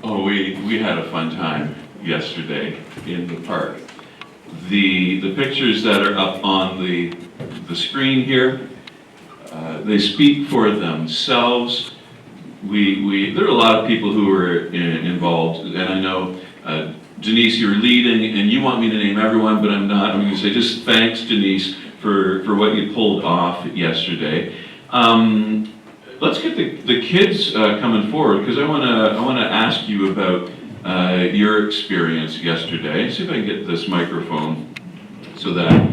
Oh, we had a fun time yesterday in the park. The pictures that are up on the screen here, they speak for themselves. There are a lot of people who were involved, and I know Denise, you're leading, and you want me to name everyone, but I'm not. I'm going to say just thanks, Denise, for what you pulled off yesterday. Let's get the kids coming forward, because I want to ask you about your experience yesterday. See if I can get this microphone so that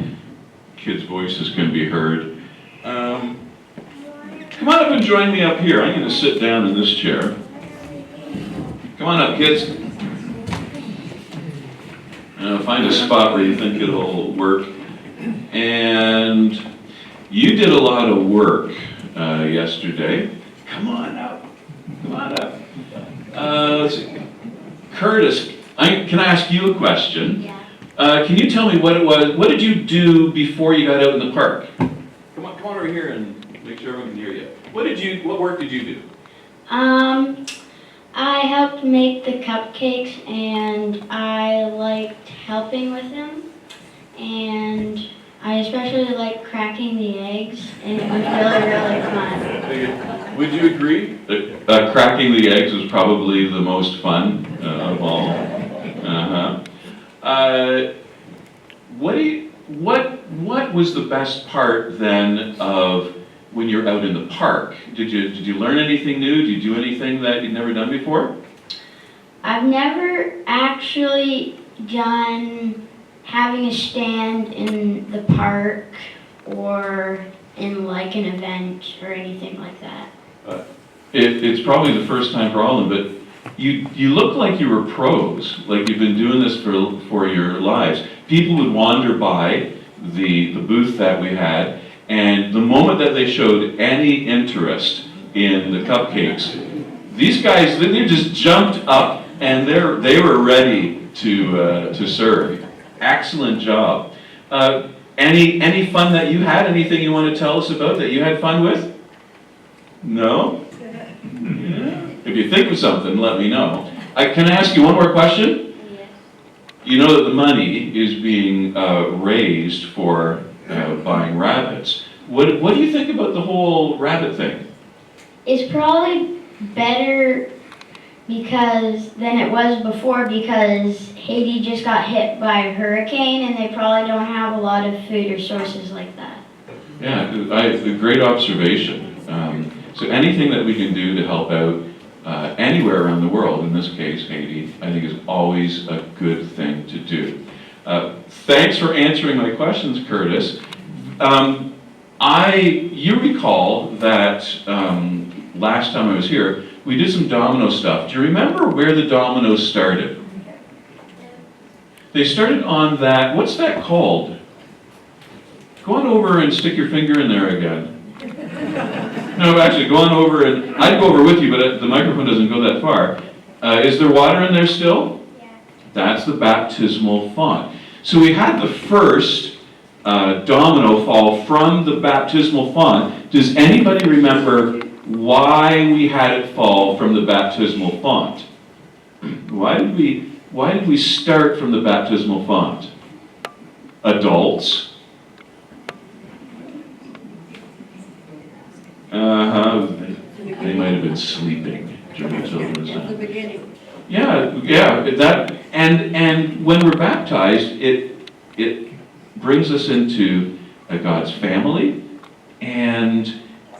kids' voices can be heard. Come on up and join me up here. I'm going to sit down in this chair. Come on up, kids. Find a spot where you think it'll work. And you did a lot of work yesterday. Come on up. Come on up. Let's see. Curtis, can I ask you a question? Yeah. Can you tell me what it was? What did you do before you got out in the park? Come on over here and make sure everyone can hear you. What work did you do? I helped make the cupcakes, and I liked helping with them, and I especially liked cracking the eggs, and it was really, really fun. Would you agree that cracking the eggs was probably the most fun of all? What was the best part then of when you're out in the park? Did you learn anything new? Did you do anything that you'd never done before? I've never actually done having a stand in the park or in like an event or anything like that. It's probably the first time for all of them, but you look like you were pros, like you've been doing this for your lives. People would wander by the booth that we had, and the moment that they showed any interest in the cupcakes, these guys, they just jumped up and they were ready to serve. Excellent job. Any fun that you had? Anything you want to tell us about that you had fun with? No? Yeah. If you think of something, let me know. Can I ask you one more question? Yes. You know that the money is being raised for buying rabbits. What do you think about the whole rabbit thing? It's probably better than it was before, because Haiti just got hit by a hurricane and they probably don't have a lot of food or sources like that. Yeah, a great observation. So anything that we can do to help out anywhere around the world, in this case Haiti, I think is always a good thing to do. Thanks for answering my questions, Curtis. You recall that last time I was here, we did some domino stuff. Do you remember where the dominoes started? They started on that, what's that called? Go on over and stick your finger in there again. No, actually, go on over and, I'd go over with you, but the microphone doesn't go that far. Is there water in there still? Yeah. That's the baptismal font. So we had the first domino fall from the baptismal font. Does anybody remember why we had it fall from the baptismal font? Why did we start from the baptismal font? Adults? They might have been sleeping during the children's time. At the beginning. Yeah, that, and when we're baptized, it brings us into God's family, and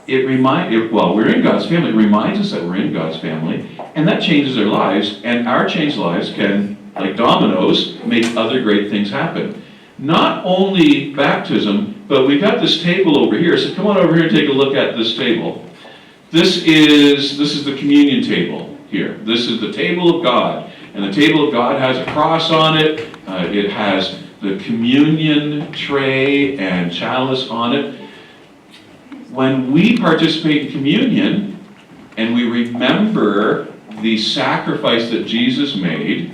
we're in God's family. It reminds us that we're in God's family, and that changes our lives, and our changed lives can, like dominoes, make other great things happen. Not only baptism, but we've got this table over here, so come on over here and take a look at this table. This is the communion table here. This is the table of God, and the table of God has a cross on it. It has the communion tray and chalice on it. When we participate in communion and we remember the sacrifice that Jesus made,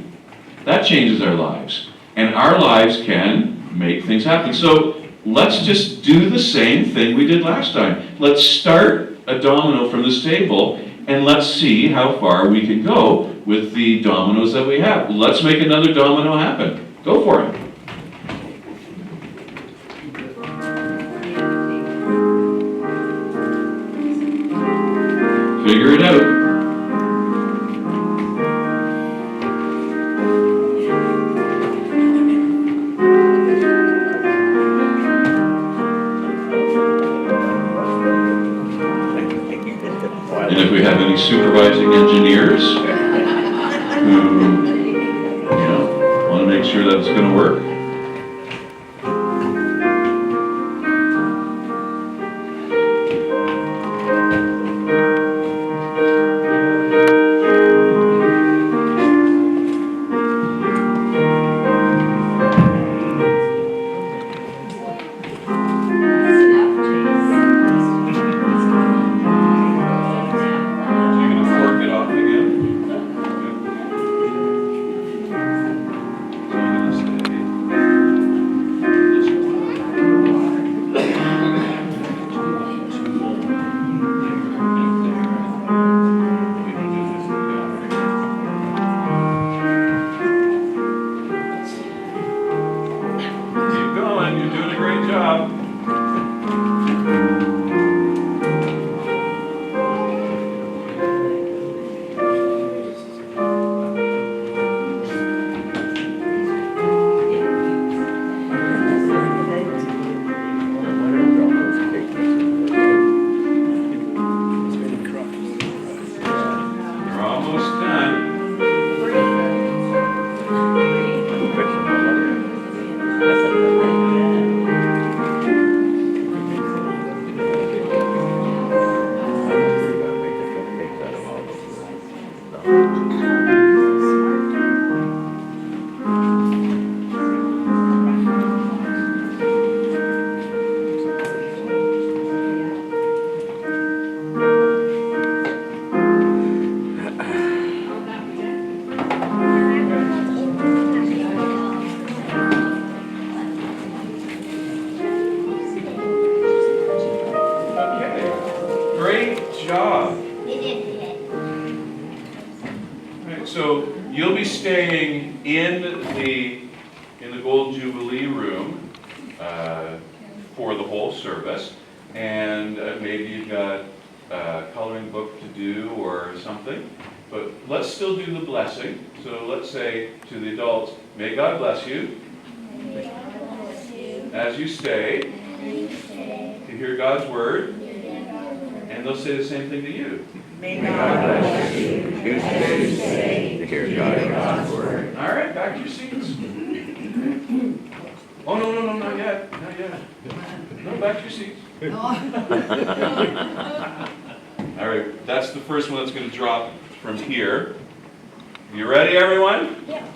that changes our lives. And our lives can make things happen. So let's just do the same thing we did last time. Let's start a domino from this table and let's see how far we can go with the dominoes that we have. Let's make another domino happen. Go for it. Figure it out. And if we have any supervising engineers who, want to make sure that it's going to work. So you'll be staying in the Gold Jubilee room for the whole service, and maybe you've got a coloring book to do or something. But let's still do the blessing. So let's say to the adults, may God bless you, as you stay to hear God's word, and they'll say the same thing to you. May God bless you. You stay to hear God's word. All right, back to your seats. Oh, no, not yet. No, back to your seats. All right, that's the first one that's going to drop from here. You ready, everyone? Yeah.